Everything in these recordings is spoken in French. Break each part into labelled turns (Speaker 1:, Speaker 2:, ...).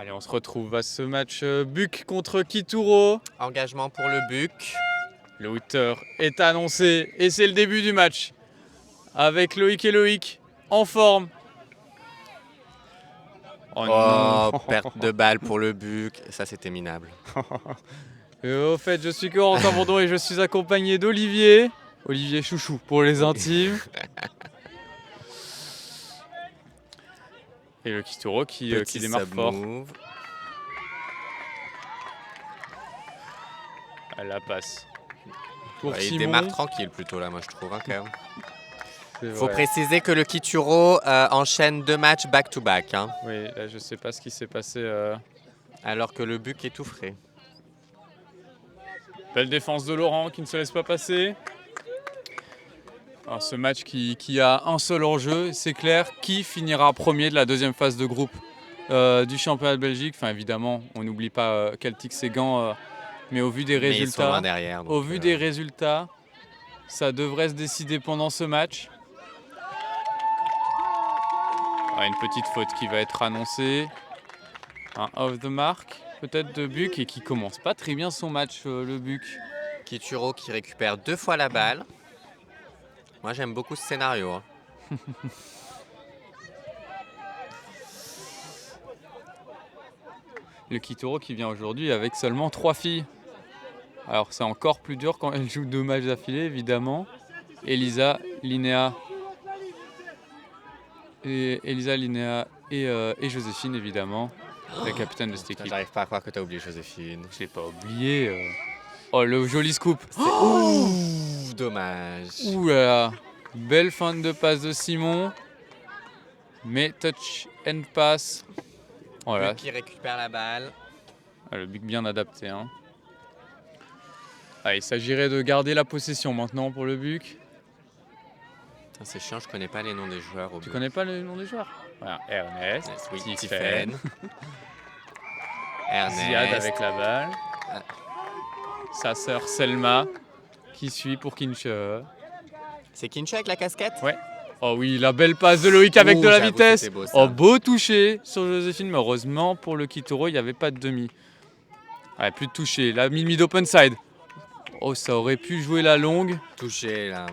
Speaker 1: Allez, on se retrouve à ce match Buc contre Kituro.
Speaker 2: Engagement pour le Buc.
Speaker 1: Le hooter est annoncé et c'est le début du match. Avec Loïc et Loïc en forme.
Speaker 2: Oh,
Speaker 1: non.
Speaker 2: Perte de balle pour le Buc. Ça, c'était minable.
Speaker 1: Au fait, je suis Corentin Bourdon et je suis accompagné d'Olivier. Olivier Chouchou pour les intimes. Et le Kituro qui démarre fort.
Speaker 2: Move.
Speaker 1: La passe. Pour
Speaker 2: Ouais,
Speaker 1: Simon.
Speaker 2: il démarre tranquille plutôt là, moi je trouve hein, quand même.
Speaker 1: C'est
Speaker 2: Faut
Speaker 1: vrai.
Speaker 2: préciser que le Kituro enchaîne 2 matchs back-to-back. Hein,
Speaker 1: Oui, là je sais pas ce qui s'est passé.
Speaker 2: alors que le Buc est tout frais.
Speaker 1: Belle défense de Laurent qui ne se laisse pas passer. Alors, ce match qui a un seul enjeu, c'est clair, qui finira premier de la deuxième phase de groupe du championnat de Belgique. Enfin évidemment, on n'oublie pas Celtic Séguin, mais au vu des
Speaker 2: Mais ils sont
Speaker 1: résultats,
Speaker 2: loin derrière. Donc,
Speaker 1: au vu des résultats, ça devrait se décider pendant ce match. Une petite faute qui va être annoncée. Un off the mark peut-être de Buc et qui commence pas très bien son match, le Buc.
Speaker 2: Kituro qui récupère 2 fois la balle. Moi j'aime beaucoup ce scénario. Hein.
Speaker 1: Le Kituro qui vient aujourd'hui avec seulement 3 filles. Alors c'est encore plus dur quand elle joue 2 matchs d'affilée évidemment. Elisa, Linéa et Joséphine évidemment, la capitaine de cette équipe.
Speaker 2: J'arrive pas à croire que tu as oublié Joséphine.
Speaker 1: Je l'ai pas oublié. Oh le joli scoop.
Speaker 2: Ouh, dommage.
Speaker 1: Ouh là là. Belle fin de passe de Simon. Mais touch and pass. Voilà.
Speaker 2: Buc qui récupère la balle.
Speaker 1: Le Buc bien adapté. Hein. Il s'agirait de garder la possession maintenant pour le Buc.
Speaker 2: C'est chiant, je connais pas les noms des joueurs au
Speaker 1: Tu
Speaker 2: Buc.
Speaker 1: connais pas le nom des joueurs? Voilà, Ernest,
Speaker 2: Oui,
Speaker 1: Tiffen,
Speaker 2: Tiffen. Ernest.
Speaker 1: Ziad avec la balle.
Speaker 2: Ah.
Speaker 1: Sa sœur Selma qui suit pour Kinche.
Speaker 2: C'est Kincho avec la casquette?
Speaker 1: Ouais. Oh oui, la belle passe de Loïc avec
Speaker 2: Ouh,
Speaker 1: de la
Speaker 2: j'avoue,
Speaker 1: vitesse.
Speaker 2: c'était beau, ça.
Speaker 1: Oh, beau toucher sur Joséphine, mais heureusement pour le Kituro, il n'y avait pas de demi. Ouais, plus de toucher. La mid open side. Oh, ça aurait pu jouer la longue.
Speaker 2: Touché là.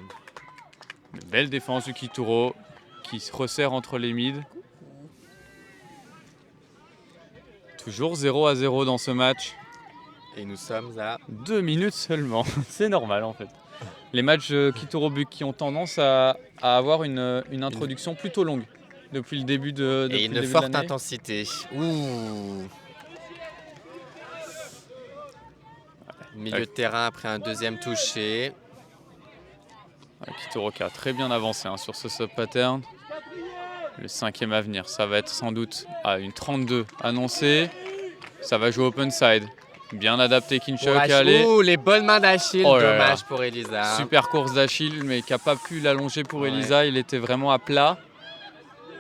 Speaker 1: Une belle défense du Kituro qui se resserre entre les mids. Toujours 0-0 dans ce match.
Speaker 2: Et nous sommes à
Speaker 1: 2 minutes seulement. C'est normal en fait. Les matchs Kituro-Buc qui ont tendance à avoir une introduction plutôt longue depuis le début de
Speaker 2: et une forte intensité. Ouh. Milieu de terrain après un deuxième touché.
Speaker 1: Kituro qui a très bien avancé sur ce sub-pattern. Le 5e à venir, ça va être sans doute une 32 annoncée. Ça va jouer open side. Bien adapté Kinshuk à aller.
Speaker 2: Ouh, les bonnes mains d'Achille,
Speaker 1: Oh là
Speaker 2: dommage
Speaker 1: là.
Speaker 2: pour Elisa.
Speaker 1: Super course d'Achille, mais qui n'a pas pu l'allonger pour
Speaker 2: Ouais.
Speaker 1: Elisa. Il était vraiment à plat.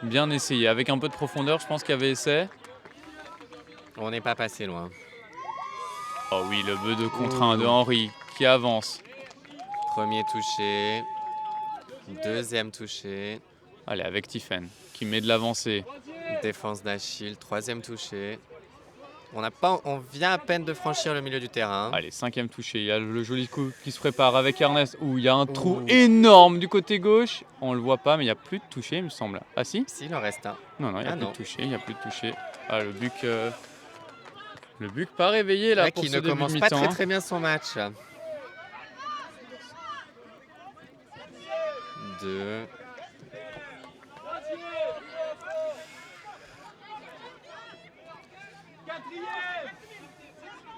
Speaker 1: Bien essayé. Avec un peu de profondeur, je pense qu'il y avait essai.
Speaker 2: On n'est pas passé loin.
Speaker 1: Oh oui, le 2 contre 1 de Henry qui avance.
Speaker 2: Premier touché. Deuxième touché.
Speaker 1: Allez, avec Tiffen qui met de l'avancée.
Speaker 2: Défense d'Achille. Troisième touché. On vient à peine de franchir le milieu du terrain.
Speaker 1: Allez, 5e touché. Il y a le joli coup qui se prépare avec Ernest. Où il y a un trou énorme du côté gauche. On le voit pas, mais il n'y a plus de touché, il me semble. Ah si?
Speaker 2: Si, il en reste un.
Speaker 1: Non, il n'y a
Speaker 2: Ah
Speaker 1: plus
Speaker 2: non.
Speaker 1: de touché. Il n'y a plus de touché. Le Buc. Le Buc pas réveillé là
Speaker 2: Là,
Speaker 1: pour
Speaker 2: qui
Speaker 1: ce
Speaker 2: ne
Speaker 1: début
Speaker 2: commence
Speaker 1: de
Speaker 2: pas
Speaker 1: mi-temps.
Speaker 2: très bien son match. 2.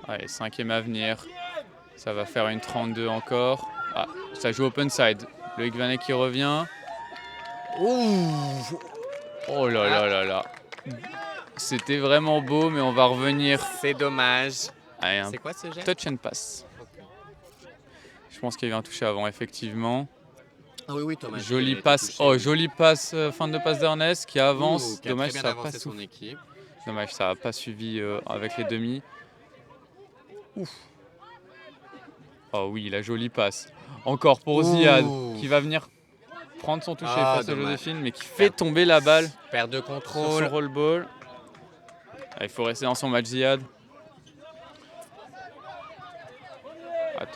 Speaker 1: Allez, 5e à venir. Ça va faire une 32 encore. Ça joue open side. Loïc Vanet qui revient.
Speaker 2: Ouh.
Speaker 1: Oh là là là là. C'était vraiment beau, mais on va revenir.
Speaker 2: C'est dommage.
Speaker 1: Allez, un
Speaker 2: C'est quoi ce geste?
Speaker 1: touch and pass. Je pense qu'il y avait un touché avant, effectivement.
Speaker 2: Ah oui, oui, Thomas.
Speaker 1: Jolie passe. Oh, jolie passe, fin de passe d'Ernest qui avance.
Speaker 2: Qui a
Speaker 1: Dommage,
Speaker 2: très
Speaker 1: ça
Speaker 2: bien
Speaker 1: n'a pas
Speaker 2: avancé son équipe.
Speaker 1: Dommage, ça n'a pas suivi avec les demi. Ouf. Oh oui, la jolie passe. Encore pour Ziad qui va venir prendre son toucher face à
Speaker 2: dommage.
Speaker 1: Joséphine, mais qui fait tomber la balle
Speaker 2: Perte de
Speaker 1: sur son
Speaker 2: contrôle.
Speaker 1: roll ball. Ah, il faut rester dans son match Ziad.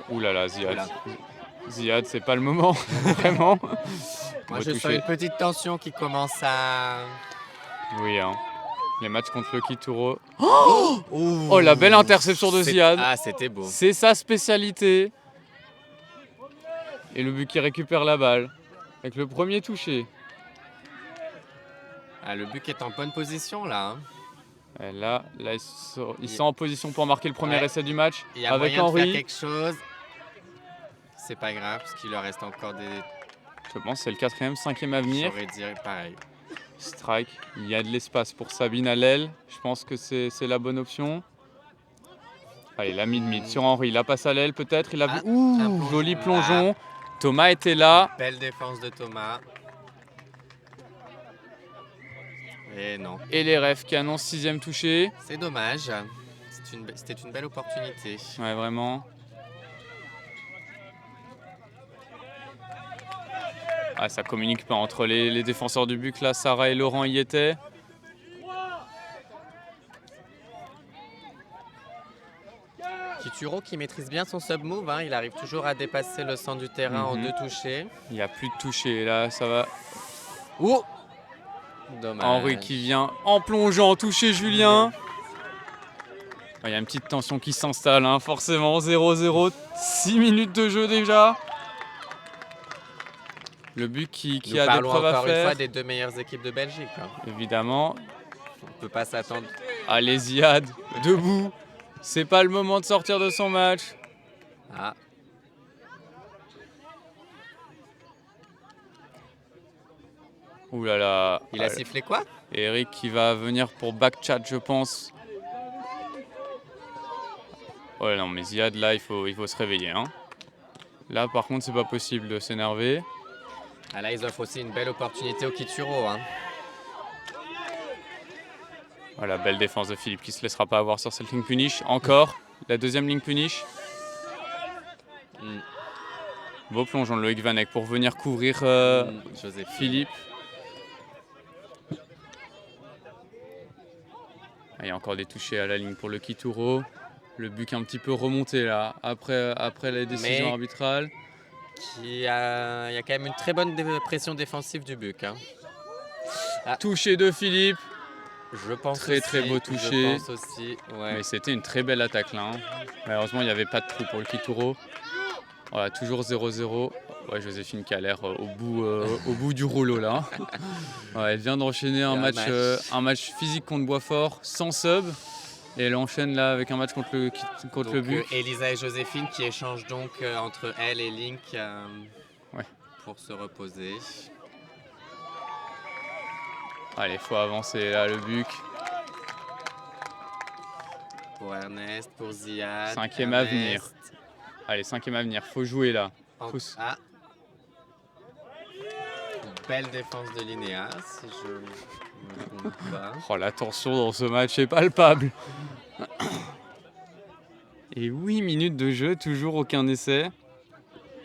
Speaker 1: Ouh là là, Ziad.
Speaker 2: Oula.
Speaker 1: Ziad, c'est pas le moment, vraiment.
Speaker 2: Moi,
Speaker 1: Beau
Speaker 2: je sens
Speaker 1: toucher.
Speaker 2: une petite tension qui commence à...
Speaker 1: Oui, hein. Les matchs contre le Kituro.
Speaker 2: Ouh,
Speaker 1: Oh, la belle interception de
Speaker 2: c'est-
Speaker 1: Ziad.
Speaker 2: Ah, c'était beau.
Speaker 1: C'est sa spécialité. Et le but qui récupère la balle. Avec le premier touché.
Speaker 2: Ah, le but est en bonne position, là. Hein.
Speaker 1: Et là, ils sont en position pour marquer le premier
Speaker 2: Ouais.
Speaker 1: essai du match.
Speaker 2: Il y a
Speaker 1: Avec
Speaker 2: moyen de faire
Speaker 1: Henry.
Speaker 2: quelque chose. C'est pas grave, parce qu'il leur reste encore des...
Speaker 1: Je pense que c'est le 4e, 5e à venir.
Speaker 2: J'aurais dit pareil.
Speaker 1: Strike. Il y a de l'espace pour Sabine à l'aile. Je pense que c'est la bonne option. Allez, la mid-mid sur Henry. La passe à l'aile peut-être. Il a vu.
Speaker 2: Un
Speaker 1: Ouh,
Speaker 2: plongeon.
Speaker 1: joli plongeon. Thomas était là.
Speaker 2: Belle défense de Thomas. Et non.
Speaker 1: Et les refs qui annoncent 6e touché.
Speaker 2: C'est dommage. C'était une belle opportunité.
Speaker 1: Ouais, vraiment. Ah, ça communique pas entre les défenseurs du but. Là, Sarah et Laurent y étaient.
Speaker 2: Kituro qui maîtrise bien son sub-move. Hein. Il arrive toujours à dépasser le centre du terrain en 2 touchés.
Speaker 1: Il n'y a plus de touché. Là, ça va.
Speaker 2: Ouh! Dommage.
Speaker 1: Henry qui vient en plongeant toucher Julien. Il y a une petite tension qui s'installe, hein, forcément. 0-0, 6 minutes de jeu déjà. Le but qui
Speaker 2: Nous
Speaker 1: a des
Speaker 2: parlons
Speaker 1: preuves à
Speaker 2: encore une fois
Speaker 1: faire,
Speaker 2: des 2 meilleures équipes de Belgique. Hein.
Speaker 1: évidemment.
Speaker 2: On ne peut pas s'attendre.
Speaker 1: Allez, Ziad, debout. C'est pas le moment de sortir de son match.
Speaker 2: Ah,
Speaker 1: Ouh là là.
Speaker 2: il a sifflé quoi?
Speaker 1: Eric qui va venir pour back chat, je pense. Ouais, non, mais Ziad, là, il faut se réveiller. Hein. Là, par contre, c'est pas possible de s'énerver.
Speaker 2: Ah, là, ils offrent aussi une belle opportunité au Kituro. Hein.
Speaker 1: Voilà, belle défense de Philippe qui se laissera pas avoir sur cette ligne punish. Encore, la deuxième ligne punish. Beau plongeon de Loïc Vanek pour venir couvrir
Speaker 2: Joséphine.
Speaker 1: Philippe. Il y a encore des touchés à la ligne pour le Kituro. Le but un petit peu remonté là, après les décisions
Speaker 2: Mais-
Speaker 1: arbitrales.
Speaker 2: Il y a quand même une très bonne pression défensive du Buc. Hein.
Speaker 1: Touché de Philippe.
Speaker 2: Je pense
Speaker 1: Très,
Speaker 2: aussi,
Speaker 1: très beau touché.
Speaker 2: Je pense aussi, ouais.
Speaker 1: Mais c'était une très belle attaque là. Hein. Malheureusement, il n'y avait pas de trou pour le Kituro. Voilà, toujours 0-0. Ouais, Joséphine qui a l'air au bout du rouleau là. Ouais, elle vient d'enchaîner un match physique contre Boisfort sans sub. Et elle enchaîne là avec un match contre le Buc.
Speaker 2: Elisa et Joséphine qui échangent donc entre elle et Link
Speaker 1: Ouais.
Speaker 2: pour se reposer.
Speaker 1: Allez, faut avancer là, le Buc.
Speaker 2: Pour Ernest, pour Ziad.
Speaker 1: 5e à venir. Allez, 5e à venir, faut jouer là.
Speaker 2: Ah. Belle défense de Linéa, si je ne me trompe pas.
Speaker 1: Oh, la tension dans ce match est palpable. Et 8 minutes de jeu, toujours aucun essai.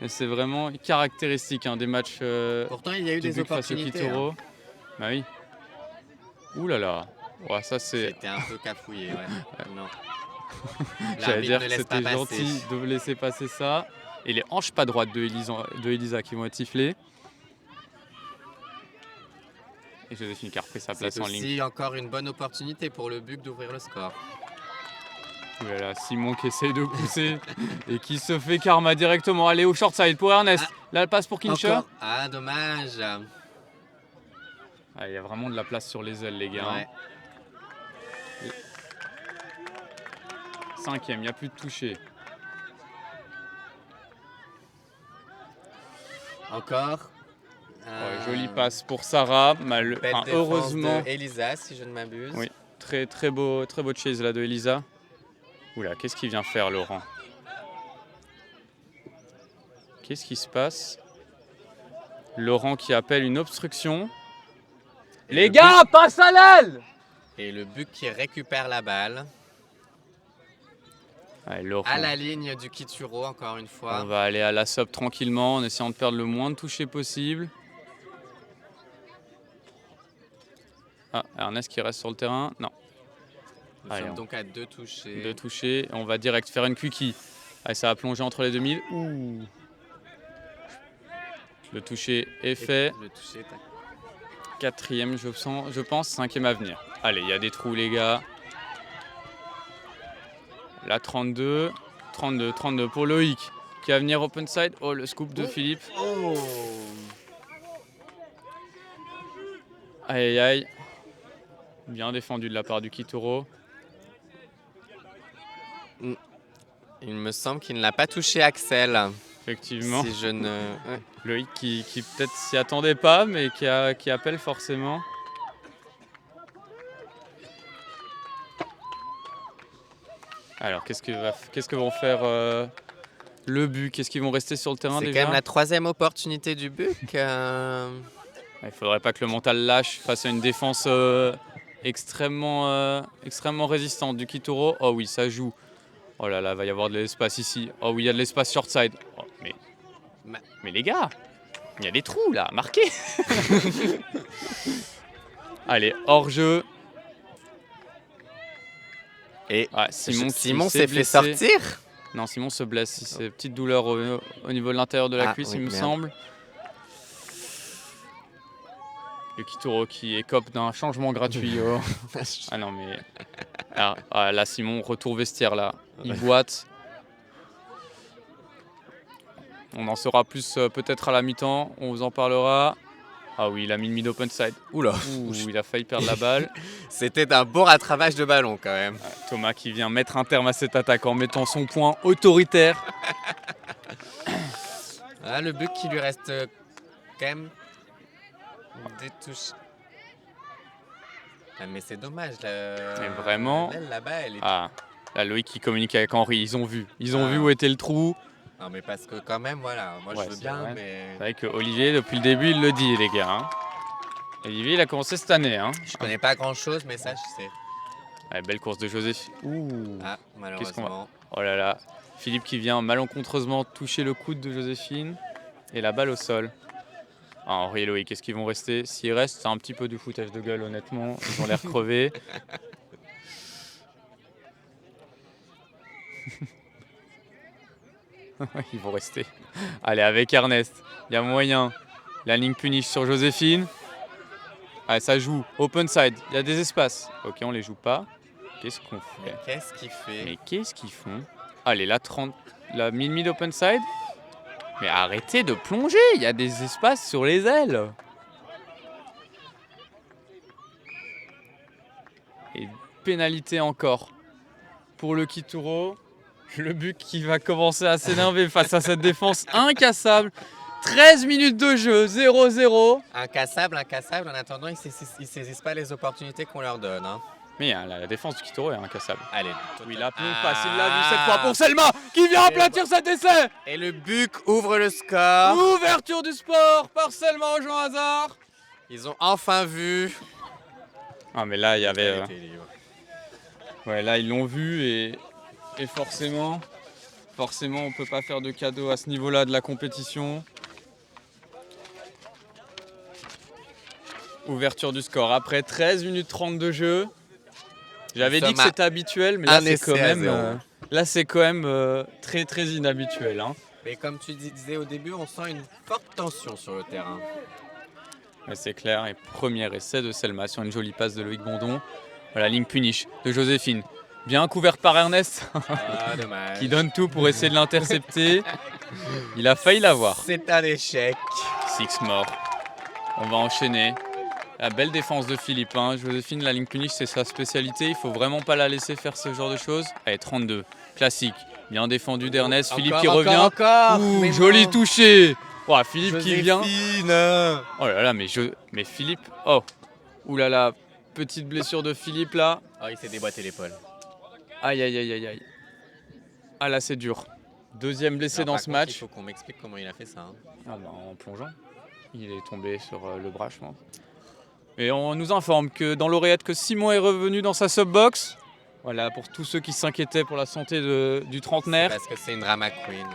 Speaker 1: Et c'est vraiment caractéristique hein, des matchs
Speaker 2: Pourtant, il y a eu
Speaker 1: du
Speaker 2: des
Speaker 1: Buc face au
Speaker 2: opportunités.
Speaker 1: Kituro.
Speaker 2: Hein.
Speaker 1: Bah oui. Ouh là là. Ouais, ça c'est.
Speaker 2: C'était un peu cafouillé, ouais. Non.
Speaker 1: J'allais dire que
Speaker 2: ne laisse
Speaker 1: c'était
Speaker 2: pas
Speaker 1: gentil
Speaker 2: passer.
Speaker 1: de laisser passer ça. Et les hanches pas droites de Elisa qui vont être sifflées. Et Joséphine qui a repris sa place
Speaker 2: C'est
Speaker 1: en ligne.
Speaker 2: aussi encore une bonne opportunité pour le Buc d'ouvrir le score.
Speaker 1: Ouh là là, Simon qui essaye de pousser et qui se fait karma directement. Allez au short side pour Ernest. Là, elle passe pour Kincher.
Speaker 2: Encore. Ah, dommage.
Speaker 1: Ah, il y a vraiment de la place sur les ailes, les gars.
Speaker 2: Ouais.
Speaker 1: 5e, il n'y a plus de toucher.
Speaker 2: Encore.
Speaker 1: Ouais, jolie passe pour Sarah.
Speaker 2: Belle défense
Speaker 1: Heureusement.
Speaker 2: de Elisa, si je ne m'abuse.
Speaker 1: Oui, très beau chase là de Elisa. Oula, qu'est-ce qu'il vient faire, Laurent? Qu'est-ce qui se passe? Laurent qui appelle une obstruction. Les gars, passe à l'aile!
Speaker 2: Et le Buc qui récupère la balle.
Speaker 1: Allez, Laurent.
Speaker 2: À la ligne du Kituro, encore une fois.
Speaker 1: On va aller à la sub tranquillement en essayant de perdre le moins de touchés possible. Ah, Ernest qui reste sur le terrain. Non.
Speaker 2: Nous
Speaker 1: Allez,
Speaker 2: sommes
Speaker 1: on-
Speaker 2: donc à 2 touchés.
Speaker 1: De toucher. On va direct faire une quickie. Allez, ça va plonger entre les 2000. Ouh. Le toucher est fait.
Speaker 2: Le toucher, tac.
Speaker 1: Quatrième, je pense. Cinquième à venir. Allez, il y a des trous, les gars. La 32. 32 pour Loïc. Qui va venir open side. Oh, le scoop de Philippe.
Speaker 2: Oh.
Speaker 1: Aïe, aïe, aïe. Bien défendu de la part du Kituro.
Speaker 2: Il me semble qu'il ne l'a pas touché Axel.
Speaker 1: Effectivement.
Speaker 2: Si je ne... Ouais.
Speaker 1: Loïc qui peut-être s'y attendait pas, mais qui appelle forcément. Alors, qu'est-ce que vont faire le but? Qu'est-ce qu'ils vont rester sur le terrain
Speaker 2: C'est
Speaker 1: déjà?
Speaker 2: quand même la 3e opportunité du Buc.
Speaker 1: Il faudrait pas que le mental lâche face à une défense extrêmement résistante du Kituro. Oh oui, ça joue. Oh là là, va y avoir de l'espace ici. Oh oui, il y a de l'espace short side. Oh, mais les gars, il y a des trous là, marqués. Allez, hors jeu.
Speaker 2: Et
Speaker 1: Simon
Speaker 2: s'est fait
Speaker 1: blessé.
Speaker 2: sortir.
Speaker 1: Non, Simon se blesse. C'est petite douleur au niveau de l'intérieur de la cuisse,
Speaker 2: oui,
Speaker 1: il me
Speaker 2: merde.
Speaker 1: semble. Le Kituro qui écope d'un changement gratuit. Ah non, mais. Là, Simon, retour vestiaire là. Il boite. On en saura plus peut-être à la mi-temps. On vous en parlera. Ah oui, il a mis le mid open side.
Speaker 2: Oula.
Speaker 1: Ouh, il a failli perdre la balle.
Speaker 2: C'était un beau rattrapage de ballon quand même.
Speaker 1: Thomas qui vient mettre un terme à cette attaque en mettant son point autoritaire.
Speaker 2: Le Buc qui lui reste quand même des touches. Mais c'est dommage.
Speaker 1: Mais vraiment.
Speaker 2: Elle, là-bas, elle est...
Speaker 1: Ah, là, Loïc qui communique avec Henri. Ils ont vu
Speaker 2: Ah.
Speaker 1: où était le trou.
Speaker 2: Non mais parce que quand même, voilà, moi
Speaker 1: Ouais,
Speaker 2: je veux
Speaker 1: c'est
Speaker 2: bien,
Speaker 1: vrai.
Speaker 2: mais...
Speaker 1: C'est vrai que Olivier, depuis le début, il le dit, les gars. Hein. Olivier, il a commencé cette année. Hein.
Speaker 2: Je connais pas grand-chose, mais ça, je sais.
Speaker 1: Ouais, belle course de Joséphine. Ouh.
Speaker 2: Ah, malheureusement.
Speaker 1: Oh là là. Philippe qui vient malencontreusement toucher le coude de Joséphine. Et la balle au sol. Henri et Loïc, est-ce qu'ils vont rester? S'ils restent, c'est un petit peu du foutage de gueule, honnêtement. Ils ont l'air crevés. Ils vont rester. Allez, avec Ernest, il y a moyen. La ligne punish sur Joséphine. Allez, ça joue. Open side, il y a des espaces. Ok, on les joue pas. Qu'est-ce qu'on
Speaker 2: Mais
Speaker 1: fait?
Speaker 2: qu'est-ce qu'il fait?
Speaker 1: Mais qu'est-ce qu'ils font? Allez, la mid open side. Mais arrêtez de plonger, il y a des espaces sur les ailes. Et pénalité encore pour le Kituro. Le Buc qui va commencer à s'énerver face à cette défense incassable. 13 minutes de jeu, 0-0.
Speaker 2: Incassable. En attendant, ils ne saisissent pas les opportunités qu'on leur donne. Hein.
Speaker 1: Mais la défense du Kituro est incassable.
Speaker 2: Allez.
Speaker 1: Oui, la plombe passe, il l'a vu cette fois pour Selma qui vient aplatir cet essai.
Speaker 2: Et le Buc ouvre le score.
Speaker 1: Ouverture du sport par Selma au Jean Hazard.
Speaker 2: Ils ont enfin vu.
Speaker 1: Ah mais là il y avait...
Speaker 2: Égalité libre.
Speaker 1: Ouais, là ils l'ont vu et forcément on peut pas faire de cadeau à ce niveau-là de la compétition. Ouverture du score après 13 minutes 30 de jeu. J'avais dit que c'était habituel, mais là c'est quand même très très inhabituel. Hein.
Speaker 2: Mais comme tu disais au début, on sent une forte tension sur le terrain.
Speaker 1: Ouais, c'est clair. Et premier essai de Selma sur une jolie passe de Loïc Bondon. Voilà, ligne punish de Joséphine. Bien couverte par Ernest,
Speaker 2: Dommage.
Speaker 1: qui donne tout pour essayer de l'intercepter. Il a failli l'avoir.
Speaker 2: C'est un échec.
Speaker 1: Six mort. On va enchaîner. La belle défense de Philippe. Hein. Joséphine, la ligne punish, c'est sa spécialité. Il faut vraiment pas la laisser faire ce genre de choses. Allez, 32. Classique. Bien défendu d'Ernest. Philippe qui revient.
Speaker 2: Encore.
Speaker 1: Ouh, joli touché. Oh, Philippe qui vient.
Speaker 2: Joséphine.
Speaker 1: Oh là là, mais Philippe. Oh. Ouh là là. Petite blessure de Philippe là.
Speaker 2: Oh, il s'est déboîté l'épaule.
Speaker 1: Aïe aïe aïe aïe aïe. Ah là, c'est dur. Deuxième blessé
Speaker 2: Alors,
Speaker 1: dans
Speaker 2: par
Speaker 1: ce
Speaker 2: contre,
Speaker 1: match.
Speaker 2: Il faut qu'on m'explique comment il a fait ça. Hein.
Speaker 1: Ah bah, en plongeant. Il est tombé sur le bras, je pense. Et on nous informe que dans l'oreillette que Simon est revenu dans sa subbox. Voilà, pour tous ceux qui s'inquiétaient pour la santé du trentenaire.
Speaker 2: Parce que c'est une drama queen.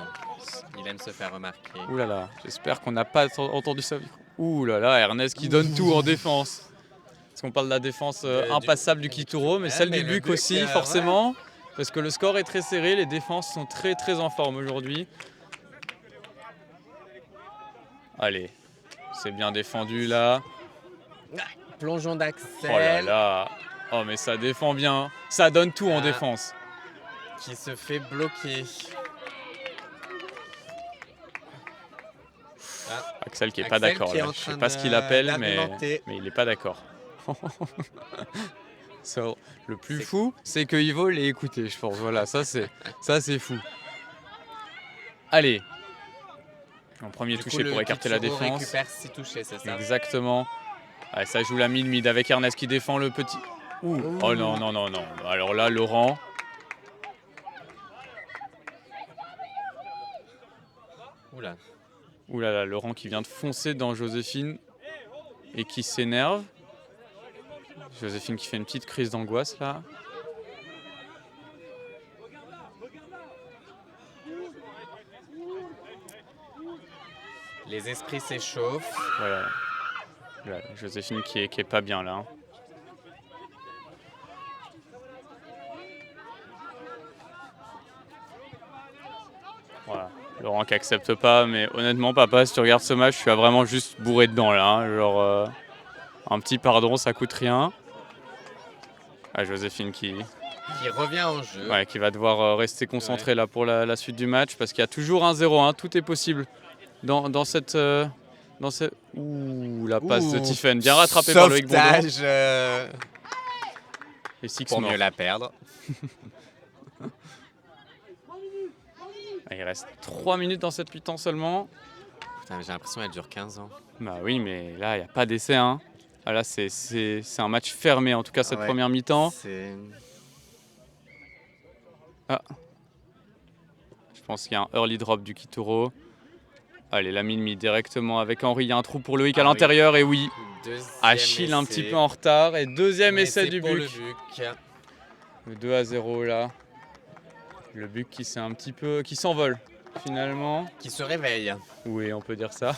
Speaker 2: Il aime se faire remarquer.
Speaker 1: Ouh là là, j'espère qu'on n'a pas entendu ça. Ouh là là, Ernest qui donne tout en défense. Parce qu'on parle de la défense
Speaker 2: Du-
Speaker 1: impassable du Kituro, mais celle
Speaker 2: mais
Speaker 1: du
Speaker 2: le
Speaker 1: Buc
Speaker 2: Buc,
Speaker 1: aussi,
Speaker 2: ouais.
Speaker 1: forcément. Parce que le score est très serré, les défenses sont très très en forme aujourd'hui. Allez, c'est bien défendu là.
Speaker 2: Plongeon
Speaker 1: Oh là
Speaker 2: d'Axel
Speaker 1: là. Oh mais ça défend bien. Ça donne tout en
Speaker 2: Ah.
Speaker 1: défense.
Speaker 2: qui se fait bloquer.
Speaker 1: Axel qui est pas
Speaker 2: Axel
Speaker 1: d'accord
Speaker 2: qui est
Speaker 1: là.
Speaker 2: en
Speaker 1: Je sais
Speaker 2: train
Speaker 1: pas ce qu'il appelle, mais
Speaker 2: d'argumenter.
Speaker 1: il est pas d'accord. So, le plus
Speaker 2: C'est-
Speaker 1: fou, c'est que Ivo l'ait écouté, je pense. Voilà, ça c'est fou. Allez. En premier
Speaker 2: Du coup,
Speaker 1: touché
Speaker 2: le
Speaker 1: pour écarter la
Speaker 2: Kituro
Speaker 1: défense.
Speaker 2: récupère 6 touchés, c'est ça?
Speaker 1: Exactement. Allez, ça joue la mid avec Ernest qui défend le petit. Ouh. Oh non, non, non, non. Alors là, Laurent.
Speaker 2: Oula.
Speaker 1: Ouh là là, Laurent qui vient de foncer dans Joséphine et qui s'énerve. Joséphine qui fait une petite crise d'angoisse là.
Speaker 2: Les esprits s'échauffent.
Speaker 1: Voilà. Là, Joséphine qui est pas bien là. Voilà. Laurent qui accepte pas, mais honnêtement, papa, si tu regardes ce match, tu vas vraiment juste bourré dedans là. Hein. Genre, un petit pardon, ça coûte rien. Ah, Joséphine qui
Speaker 2: Qui revient en jeu.
Speaker 1: Ouais, qui va devoir rester concentré là pour la suite du match parce qu'il y a toujours un 0, hein, tout est possible dans cette. Ouh, la passe de Tiffen, bien rattrapée par Loïc Bondon.
Speaker 2: Sauvetage
Speaker 1: Et Six
Speaker 2: pour
Speaker 1: mort.
Speaker 2: mieux la perdre.
Speaker 1: Il reste 3 minutes dans cette mi-temps seulement.
Speaker 2: Putain, mais j'ai l'impression qu'elle dure 15 ans.
Speaker 1: Bah oui, mais là, il n'y a pas d'essai. Hein. Ah, là, c'est un match fermé, en tout cas, cette
Speaker 2: Ouais.
Speaker 1: première mi-temps. Ah. Je pense qu'il y a un early drop du Kituro. Allez, la mine directement avec Henri. Il y a un trou pour Loïc à l'intérieur. Et oui, Achille un petit peu en retard. Et deuxième essai du
Speaker 2: pour
Speaker 1: Buc.
Speaker 2: le Buc.
Speaker 1: Le 2-0 là. Le Buc qui s'est un petit peu. Qui s'envole finalement.
Speaker 2: Qui se réveille.
Speaker 1: Oui, on peut dire ça.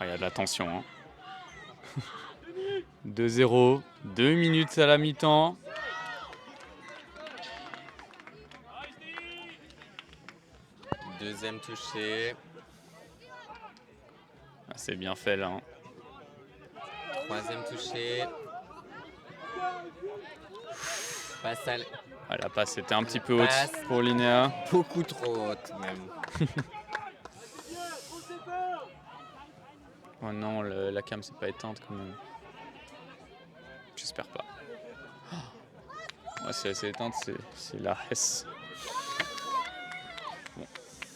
Speaker 1: Il y a de la tension. Hein. 2-0, 2 minutes à la mi-temps.
Speaker 2: Deuxième touché.
Speaker 1: Ah, c'est bien fait là. Hein.
Speaker 2: Troisième touché. Passe à
Speaker 1: Ah, la passe était un petit peu haute
Speaker 2: Passe.
Speaker 1: pour Linéa.
Speaker 2: beaucoup trop haute même.
Speaker 1: Oh non, la cam s'est pas éteinte quand même. J'espère pas. Ouais, si elle s'est éteinte, c'est la Hesse. Bon.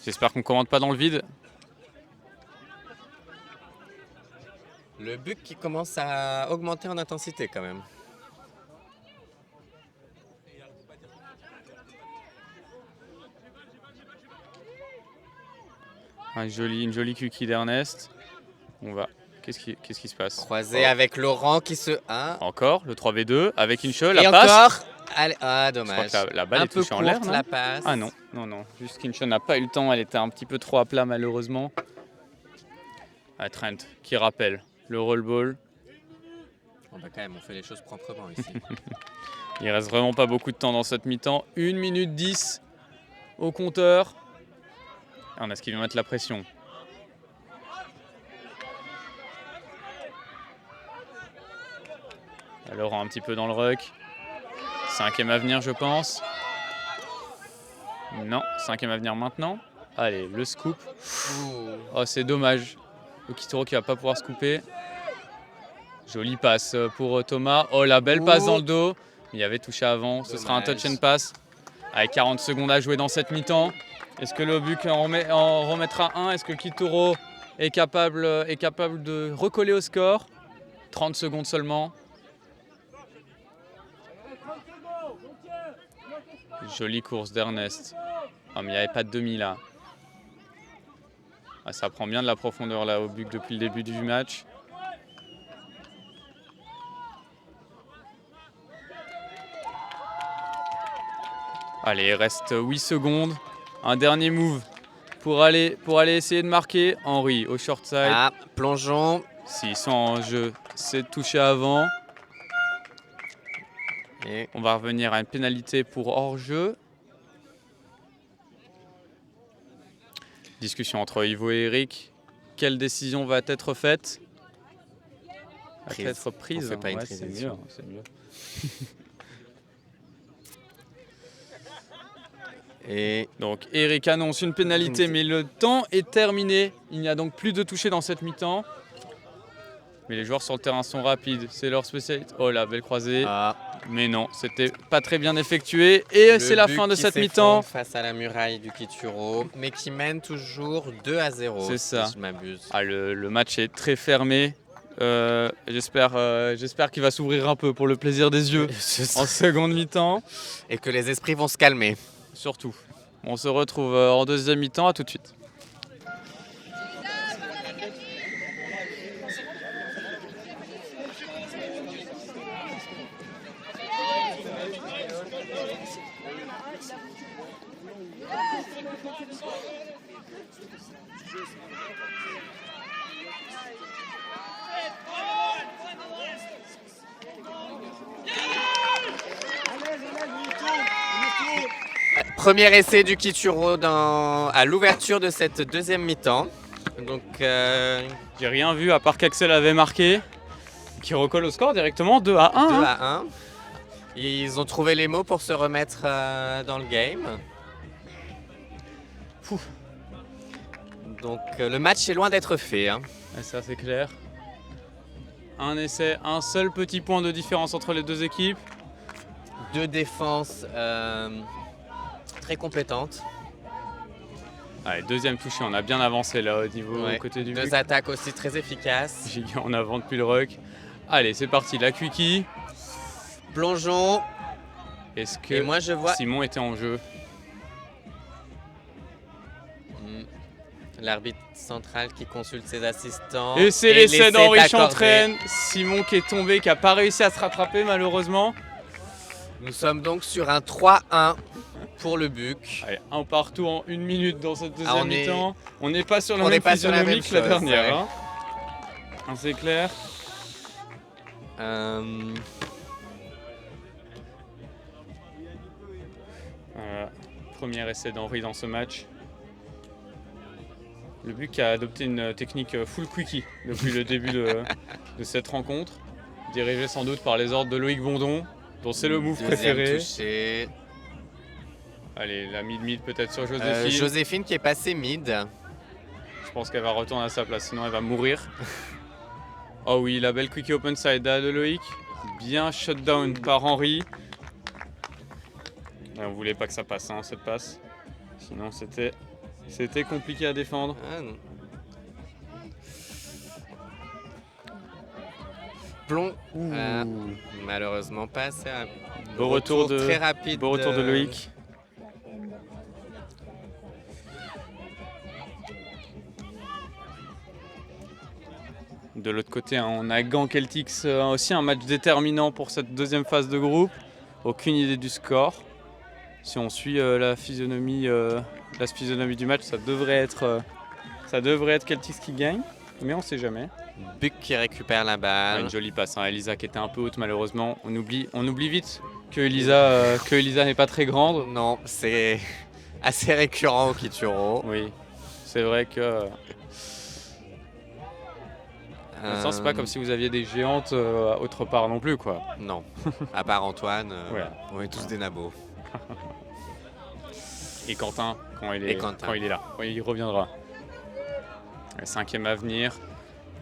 Speaker 1: J'espère qu'on ne commande pas dans le vide.
Speaker 2: Le Buc qui commence à augmenter en intensité quand même.
Speaker 1: Une jolie cuquille d'Ernest. On va. Qu'est-ce qui se passe?
Speaker 2: Croisé avec Laurent qui se...
Speaker 1: Encore le 3v2 avec Inchol.
Speaker 2: Et
Speaker 1: La passe.
Speaker 2: encore Allez,
Speaker 1: Je
Speaker 2: dommage.
Speaker 1: crois que la balle
Speaker 2: Un
Speaker 1: est
Speaker 2: peu
Speaker 1: touchée en l'air,
Speaker 2: courte
Speaker 1: non?
Speaker 2: la passe.
Speaker 1: Ah non, non, non. Juste qu'Inchol n'a pas eu le temps. Elle était un petit peu trop à plat malheureusement. Ah, Trent qui rappelle le roll ball.
Speaker 2: Bon, bah, quand même, on fait les choses proprement ici.
Speaker 1: Il reste vraiment pas beaucoup de temps dans cette mi-temps. 1 minute 10 au compteur. On a ce qui vient mettre la pression. Laurent un petit peu dans le ruck. 5e à venir, je pense. Non, 5e à venir maintenant. Allez, le scoop. Oh, c'est dommage. Le Kituro qui va pas pouvoir se couper. Jolie passe pour Thomas. Oh, la belle passe dans le dos. Il y avait touché avant. Ce sera un touch and pass. Avec 40 secondes à jouer dans cette mi-temps. Est-ce que le Buc en remettra un? Est-ce que le Kituro est capable de recoller au score? 30 secondes seulement. Jolie course d'Ernest. Oh, mais il n'y avait pas de demi là. Ah, ça prend bien de la profondeur là au Buc depuis le début du match. Allez, il reste 8 secondes. Un dernier move pour aller essayer de marquer. Henry au short side.
Speaker 2: Ah, plongeon.
Speaker 1: S'ils sont en jeu, c'est touché avant.
Speaker 2: Et
Speaker 1: On va revenir à une pénalité pour hors-jeu. Discussion entre Ivo et Eric. Quelle décision va être faite? Va
Speaker 2: Prise.
Speaker 1: être prise.
Speaker 2: On fait pas une
Speaker 1: Ouais, c'est mieux,
Speaker 2: transition.
Speaker 1: c'est mieux.
Speaker 2: Et
Speaker 1: Donc Eric annonce une pénalité, mais le temps est terminé. Il n'y a donc plus de toucher dans cette mi-temps. Mais les joueurs sur le terrain sont rapides, c'est leur spécialité. Oh la belle croisée.
Speaker 2: ah,
Speaker 1: Mais non, c'était pas très bien effectué. Et c'est la fin de cette mi-temps.
Speaker 2: Face à la muraille du Kituro, mais qui mène toujours 2-0.
Speaker 1: C'est ça.
Speaker 2: Si je m'abuse.
Speaker 1: Ah, le match est très fermé. J'espère qu'il va s'ouvrir un peu pour le plaisir des yeux en seconde mi-temps.
Speaker 2: Et que les esprits vont se calmer.
Speaker 1: Surtout. On se retrouve en deuxième mi-temps. À tout de suite.
Speaker 2: Premier essai du Kituro à l'ouverture de cette deuxième mi-temps. Donc,
Speaker 1: J'ai rien vu à part qu'Axel avait marqué, qui recolle au score directement 2-1.
Speaker 2: 2-1. Ils ont trouvé les mots pour se remettre dans le game.
Speaker 1: Fou.
Speaker 2: Donc le match est loin d'être fait. Hein.
Speaker 1: Ouais, ça c'est clair. Un essai, un seul petit point de différence entre les deux équipes.
Speaker 2: Deux défenses très compétentes.
Speaker 1: Allez, deuxième touché, on a bien avancé là au niveau
Speaker 2: Ouais.
Speaker 1: côté du but.
Speaker 2: Deux attaques aussi très efficaces.
Speaker 1: Giga en avant depuis le ruck. Allez, c'est parti, la quickie.
Speaker 2: Plongeon.
Speaker 1: Est-ce que
Speaker 2: Et moi je vois
Speaker 1: Simon était en jeu?
Speaker 2: l'arbitre central qui consulte ses assistants.
Speaker 1: Et c'est l'essai d'Henri
Speaker 2: accordé.
Speaker 1: Chantraine. Simon qui est tombé, qui n'a pas réussi à se rattraper malheureusement.
Speaker 2: Nous sommes donc sur un 3-1 pour le Buc.
Speaker 1: Allez, un partout en 1 minute dans cette deuxième
Speaker 2: on est-
Speaker 1: mi-temps. On n'est pas sur la
Speaker 2: on
Speaker 1: même
Speaker 2: n'est pas sur la
Speaker 1: physionomie
Speaker 2: même
Speaker 1: que la
Speaker 2: chose,
Speaker 1: dernière.
Speaker 2: ouais.
Speaker 1: Hein. C'est clair. Premier essai d'Henri dans ce match. Le Buc a adopté une technique full quickie depuis le début de cette rencontre, dirigé sans doute par les ordres de Loïc Bondon, dont c'est le move
Speaker 2: Deuxième
Speaker 1: préféré.
Speaker 2: touché.
Speaker 1: Allez, la mid-mid peut-être sur Joséphine.
Speaker 2: Joséphine qui est passée mid.
Speaker 1: Je pense qu'elle va retourner à sa place, sinon elle va mourir. Oh oui, la belle quickie open side de Loïc. Bien shut down par Henri. Et on voulait pas que ça passe, hein, cette passe. Sinon c'était compliqué à défendre.
Speaker 2: Ah, non. Plomb. Malheureusement pas assez rapide.
Speaker 1: Beau retour de,
Speaker 2: très rapide.
Speaker 1: beau retour de Loïc. De l'autre côté, hein, on a Gand Celtics, aussi un match déterminant pour cette deuxième phase de groupe. Aucune idée du score. Si on suit la physionomie du match, ça devrait être Celtics qui gagne, mais on ne sait jamais.
Speaker 2: Buc qui récupère la balle.
Speaker 1: Une jolie passe, hein. Elisa qui était un peu haute malheureusement. On oublie vite que Elisa n'est pas très grande.
Speaker 2: Non, c'est assez récurrent au Kituro.
Speaker 1: Oui, c'est vrai que... En même temps, c'est pas comme si vous aviez des géantes autre part non plus, quoi.
Speaker 2: Non, à part Antoine,
Speaker 1: Ouais.
Speaker 2: on est tous des nabos.
Speaker 1: Et Quentin, quand il est là, quand il reviendra. Le 5e à venir.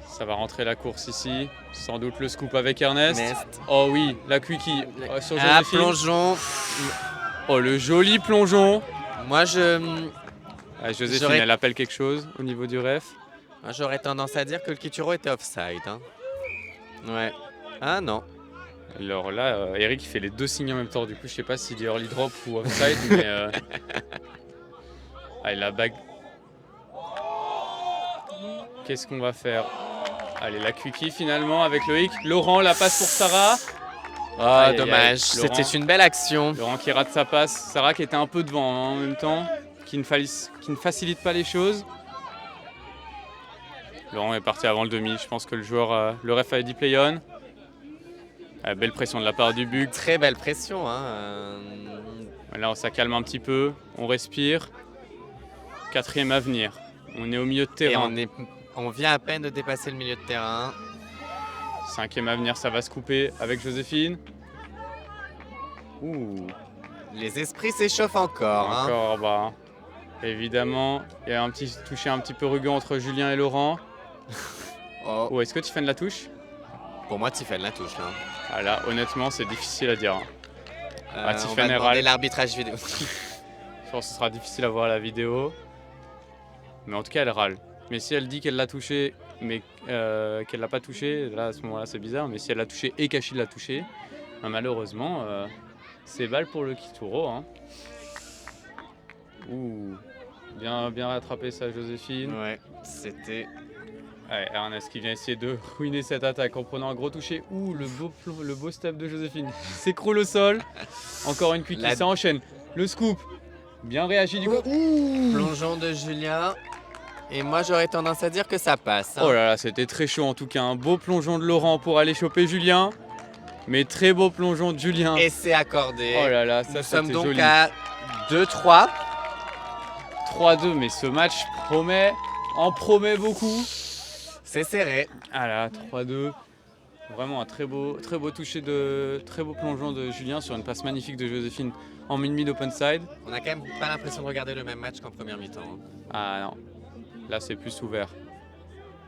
Speaker 1: Ça va rentrer la course ici. Sans doute le scoop avec Ernest. Oh oui, la quickie sur Joséphine.
Speaker 2: Plongeon.
Speaker 1: Oh, le joli plongeon.
Speaker 2: Moi,
Speaker 1: Joséphine, elle appelle quelque chose au niveau du ref.
Speaker 2: J'aurais tendance à dire que le Kituro était offside. Hein. Ouais. Ah non.
Speaker 1: Alors là, Eric fait les deux signes en même temps. Du coup, je sais pas s'il dit early drop ou offside, mais... Allez, la bague. Qu'est-ce qu'on va faire? Allez, la quickie finalement avec Loïc. Laurent, la passe pour Sarah.
Speaker 2: Ah,
Speaker 1: Aïe, aïe,
Speaker 2: dommage.
Speaker 1: aïe.
Speaker 2: C'était une belle action.
Speaker 1: Laurent qui rate sa passe. Sarah qui était un peu devant hein, en même temps, qui ne facilite pas les choses. Laurent est parti avant le demi. Je pense que le ref a dit play on. Belle pression de la part du Bug.
Speaker 2: Très belle pression.
Speaker 1: Là, ça calme un petit peu. On respire. 4e à venir. On est au milieu de terrain.
Speaker 2: Et on vient à peine de dépasser le milieu de terrain.
Speaker 1: 5e à venir, ça va se couper avec Joséphine. Ouh.
Speaker 2: Les esprits s'échauffent encore.
Speaker 1: Encore, bah. Évidemment, il y a un petit toucher un petit peu rugueux entre Julien et Laurent.
Speaker 2: Oh.
Speaker 1: Est-ce que Tiffen la touche?
Speaker 2: Pour moi, Tiffen la touche.
Speaker 1: Ah là, honnêtement, c'est difficile à dire.
Speaker 2: On va demander l'arbitrage vidéo.
Speaker 1: Je pense que ce sera difficile à voir la vidéo. Mais en tout cas, elle râle. Mais si elle dit qu'elle l'a touché, mais qu'elle l'a pas touché, là, à ce moment-là, c'est bizarre. Mais si elle l'a touché et qu'Achille l'a touché, malheureusement, c'est balle pour le Kituro. Hein. Ouh, bien rattrapé ça, Joséphine.
Speaker 2: Ouais, c'était...
Speaker 1: Ouais, Ernest qui vient essayer de ruiner cette attaque en prenant un gros toucher. Ouh, le beau step de Joséphine. S'écroule au sol. Encore une quickie, ça enchaîne. Le scoop. Bien réagi du coup.
Speaker 2: Plongeon de Julien. Et moi, j'aurais tendance à dire que ça passe.
Speaker 1: Oh là là, c'était très chaud en tout cas. Un beau plongeon de Laurent pour aller choper Julien. Mais très beau plongeon de Julien.
Speaker 2: Et c'est accordé.
Speaker 1: Oh là là, ça
Speaker 2: Nous sommes donc
Speaker 1: joli.
Speaker 2: à 2-3.
Speaker 1: 3-2, mais ce match en promet beaucoup.
Speaker 2: C'est serré.
Speaker 1: Ah là, 3-2. Vraiment un très beau toucher très beau plongeon de Julien sur une passe magnifique de Joséphine en mid open side.
Speaker 2: On a quand même pas l'impression de regarder le même match qu'en première mi-temps.
Speaker 1: Ah non, là c'est plus ouvert.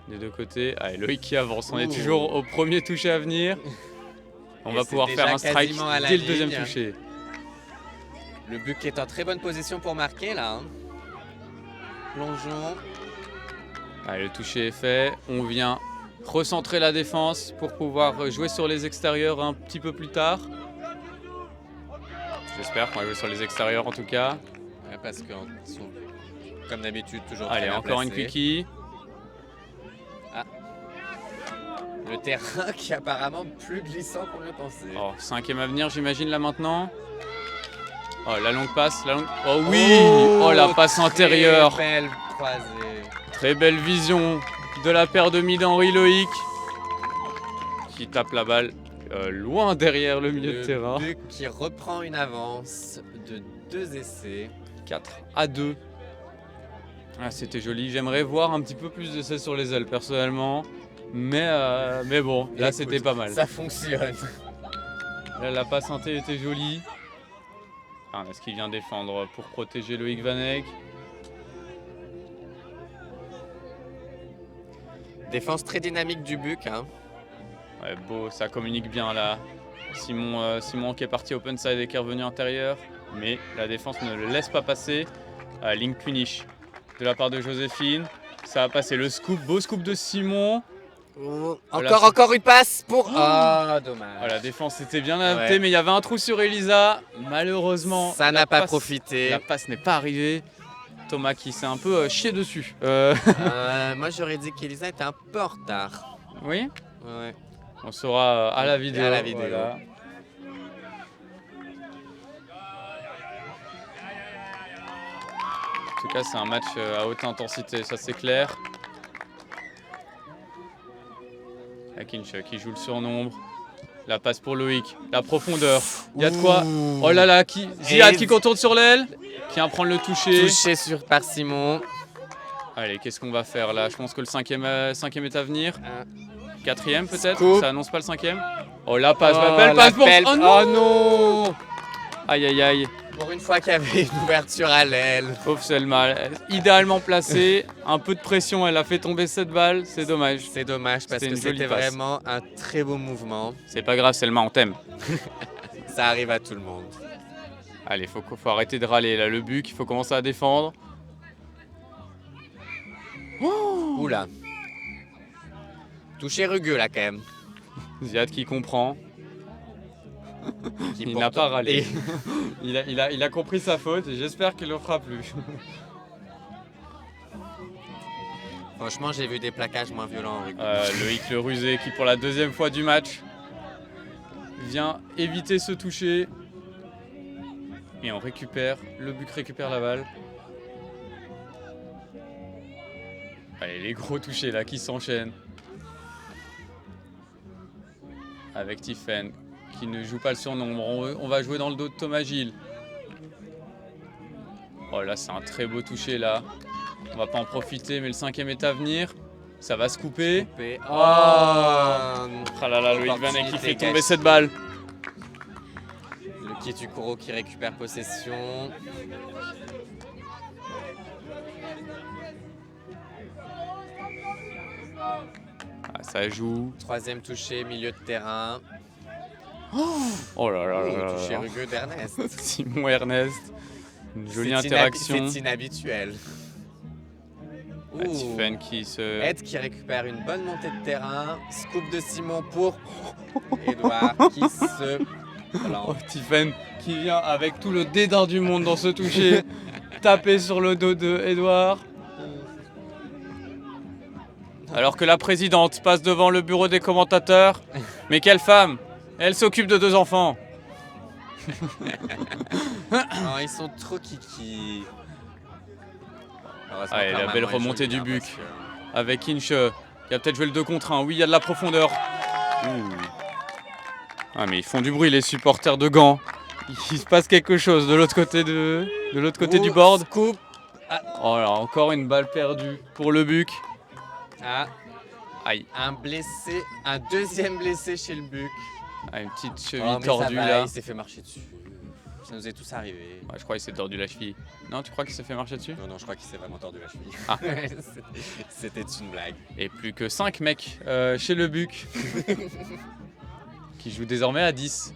Speaker 1: Des deux côtés. Allez, Loïc qui avance, on est toujours au premier toucher à venir. On va pouvoir faire un strike dès le deuxième toucher.
Speaker 2: Le Buc est en très bonne position pour marquer là. Plongeon.
Speaker 1: Allez, le toucher est fait. On vient recentrer la défense pour pouvoir jouer sur les extérieurs un petit peu plus tard. J'espère qu'on va jouer sur les extérieurs en tout cas.
Speaker 2: Ouais, parce qu'ils sont comme d'habitude toujours
Speaker 1: Allez, encore une quickie.
Speaker 2: Ah. Le terrain qui est apparemment plus glissant qu'on le pensait.
Speaker 1: Oh, 5e à venir j'imagine là maintenant. Oh, la longue passe. Oh oui. Oh, la passe antérieure.
Speaker 2: Très belle croisée.
Speaker 1: Très belle vision de la paire de mid Henri Loïc qui tape la balle loin derrière le milieu de terrain.
Speaker 2: Buc qui reprend une avance de 2 essais.
Speaker 1: 4-2. Ah, c'était joli. J'aimerais voir un petit peu plus d'essais sur les ailes personnellement. Mais bon, là c'était pas mal.
Speaker 2: Ça fonctionne.
Speaker 1: Là, la passe inté était jolie. Est-ce qu'il vient défendre pour protéger Loïc Van Eyck?
Speaker 2: Défense très dynamique du Buc.
Speaker 1: Ouais, beau, ça communique bien là. Simon qui est parti open side et qui est revenu intérieur. Mais la défense ne le laisse pas passer. Link punish de la part de Joséphine. Ça va passer le scoop, beau scoop de Simon.
Speaker 2: Encore une passe pour... Ah, dommage.
Speaker 1: La défense était bien adaptée, mais il y avait un trou sur Elisa. Malheureusement,
Speaker 2: ça n'a pas profité.
Speaker 1: La passe n'est pas arrivée. Thomas qui s'est un peu chié dessus.
Speaker 2: Moi, j'aurais dit qu'Elisa était un peu en retard.
Speaker 1: Oui.
Speaker 2: Ouais.
Speaker 1: On saura à la vidéo.
Speaker 2: Voilà.
Speaker 1: En tout cas, c'est un match à haute intensité, ça c'est clair. Akinch qui joue le surnombre. La passe pour Loïc, la profondeur. Il y a de quoi. Oh là là, Ziad qui contourne sur l'aile, qui vient prendre le toucher.
Speaker 2: Touché par Simon.
Speaker 1: Allez, qu'est-ce qu'on va faire là? Je pense que le cinquième est à venir. 4e peut-être. Ça annonce pas le 5e. Oh la passe, belle passe pour...
Speaker 2: Oh non.
Speaker 1: Aïe aïe aïe.
Speaker 2: Pour une fois qu'il y avait une ouverture à l'aile.
Speaker 1: Pauvre Selma, idéalement placée, un peu de pression, elle a fait tomber cette balle, c'est dommage.
Speaker 2: C'est dommage parce que c'était vraiment un très beau mouvement.
Speaker 1: C'est pas grave Selma, on t'aime.
Speaker 2: Ça arrive à tout le monde.
Speaker 1: Allez, faut arrêter de râler là, le Buc, il faut commencer à défendre.
Speaker 2: Oh. Oula. Touché rugueux là quand même.
Speaker 1: Ziad qui comprend. Il n'a pas râlé. il a compris sa faute et j'espère qu'il ne le fera plus.
Speaker 2: Franchement, j'ai vu des plaquages moins violents en rugby.
Speaker 1: Loïc le rusé qui pour la 2e fois du match vient éviter ce toucher. Et on récupère, le Buc récupère la balle. Allez, les gros touchés là qui s'enchaînent. Avec Tiffen qui ne joue pas le surnombre. On va jouer dans le dos de Thomas Gilles. Oh là, c'est un très beau toucher là. On va pas en profiter, mais le 5e est à venir. Ça va se couper.
Speaker 2: Oh,
Speaker 1: Ah là là, Loïc Vanet qui fait tomber cette balle.
Speaker 2: Le Kitukuro qui récupère possession.
Speaker 1: Ah, ça joue.
Speaker 2: 3e touché, milieu de terrain.
Speaker 1: Oh là là là là
Speaker 2: Touché
Speaker 1: là.
Speaker 2: rugueux d'Ernest.
Speaker 1: Simon Ernest. Une jolie
Speaker 2: C'est
Speaker 1: interaction.
Speaker 2: C'est inhabituel.
Speaker 1: Ah, Tiffen qui se...
Speaker 2: Ed qui récupère une bonne montée de terrain. Scoop de Simon pour Edouard qui se
Speaker 1: Oh,
Speaker 2: plante.
Speaker 1: Tiffen qui vient avec tout le dédain du monde dans ce toucher. Taper sur le dos de Edouard. Alors que la présidente passe devant le bureau des commentateurs. Mais quelle femme! Elle s'occupe de 2 enfants.
Speaker 2: Oh, ils sont trop kiki. Heureusement
Speaker 1: Allez,
Speaker 2: que leur
Speaker 1: la belle
Speaker 2: maman est
Speaker 1: remontée
Speaker 2: jolie,
Speaker 1: du
Speaker 2: hein,
Speaker 1: Buc.
Speaker 2: parce que-
Speaker 1: Avec Inche, qui a peut-être joué le 2 contre 1. Oui, il y a de la profondeur. Ouh. Ah, mais ils font du bruit, les supporters de Gand. Il se passe quelque chose de l'autre côté, de l'autre côté du board.
Speaker 2: Scoop.
Speaker 1: Oh là, encore une balle perdue pour le Buc.
Speaker 2: Ah,
Speaker 1: Aïe.
Speaker 2: un blessé, un 2e blessé chez le Buc.
Speaker 1: Ah, une petite
Speaker 2: Oh,
Speaker 1: cheville
Speaker 2: mais ça
Speaker 1: tordue
Speaker 2: va,
Speaker 1: là.
Speaker 2: il s'est fait marcher dessus. Ça nous est tous arrivé.
Speaker 1: Ouais, je crois qu'il s'est tordu la cheville. Non, tu crois qu'il s'est fait marcher dessus?
Speaker 2: Non, je crois qu'il s'est vraiment tordu la cheville.
Speaker 1: Ah.
Speaker 2: C'était une blague.
Speaker 1: Et plus que 5 mecs chez le Buc. Qui jouent désormais à 10.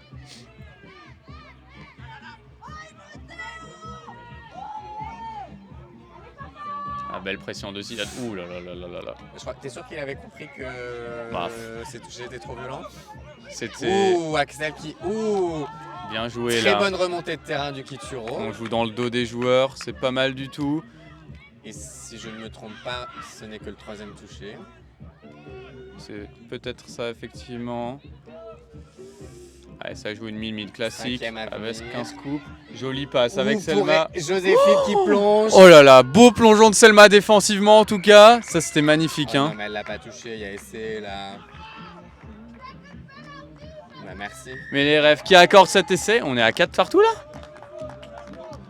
Speaker 1: Ah, belle pression de Zidane. Ouh là là là là là là.
Speaker 2: Je crois que t'es sûr qu'il avait compris que
Speaker 1: Bah.
Speaker 2: ces touchés étaient trop violents.
Speaker 1: C'était
Speaker 2: Ouh, Axel qui. Ouh,
Speaker 1: bien joué
Speaker 2: très
Speaker 1: là.
Speaker 2: bonne remontée de terrain du Kituro.
Speaker 1: On joue dans le dos des joueurs, c'est pas mal du tout.
Speaker 2: Et si je ne me trompe pas, ce n'est que le 3e touché.
Speaker 1: C'est peut-être ça effectivement. Allez, ça joue une mid classique
Speaker 2: 5e à
Speaker 1: avec
Speaker 2: venir.
Speaker 1: 15 coupes. Jolie passe avec
Speaker 2: Ouh,
Speaker 1: Selma.
Speaker 2: pour Joséphine qui plonge.
Speaker 1: Oh là là, beau plongeon de Selma défensivement en tout cas. Ça c'était magnifique.
Speaker 2: Oh
Speaker 1: Hein.
Speaker 2: non, mais elle l'a pas touché, il y a essai là. Bah, merci.
Speaker 1: Mais les rêves qui accordent cet essai, on est à 4 partout là?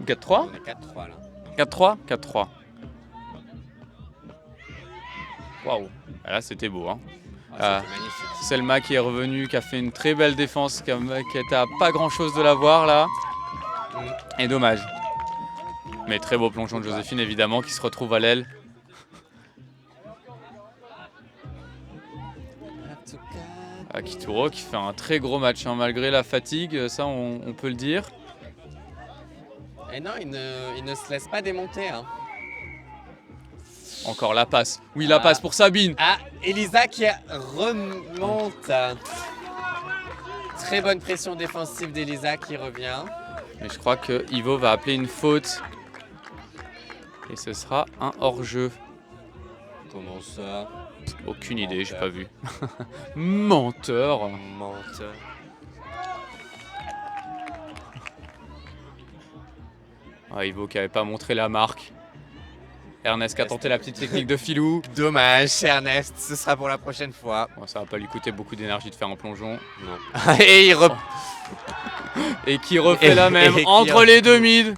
Speaker 1: Ou 4-3?
Speaker 2: On est 4-3 là.
Speaker 1: 4-3? 4-3. Waouh, ah, là c'était beau. Hein.
Speaker 2: Ah, c'était magnifique.
Speaker 1: Selma qui est revenue, qui a fait une très belle défense, qui était à pas grand chose de la voir là. Et dommage. Mais très beau plongeon de Joséphine évidemment qui se retrouve à l'aile. Kituro qui fait un très gros match hein, malgré la fatigue, ça on peut le dire.
Speaker 2: Et non, il ne se laisse pas démonter. Hein.
Speaker 1: Encore la passe. Oui, la passe pour Sabine.
Speaker 2: Ah, Elisa qui remonte. Très bonne pression défensive d'Elisa qui revient.
Speaker 1: Mais je crois que Ivo va appeler une faute. Et ce sera un hors-jeu.
Speaker 2: Comment ça?
Speaker 1: Aucune idée, j'ai pas vu. Menteur.
Speaker 2: Menteur.
Speaker 1: Ah, Ivo qui avait pas montré la marque. Ernest qui a tenté la petite technique de filou.
Speaker 2: Dommage, Ernest, ce sera pour la prochaine fois.
Speaker 1: Bon, ça va pas lui coûter beaucoup d'énergie de faire un plongeon.
Speaker 2: Non. Et il
Speaker 1: Et qui refait la même
Speaker 2: et qui
Speaker 1: entre les deux mids.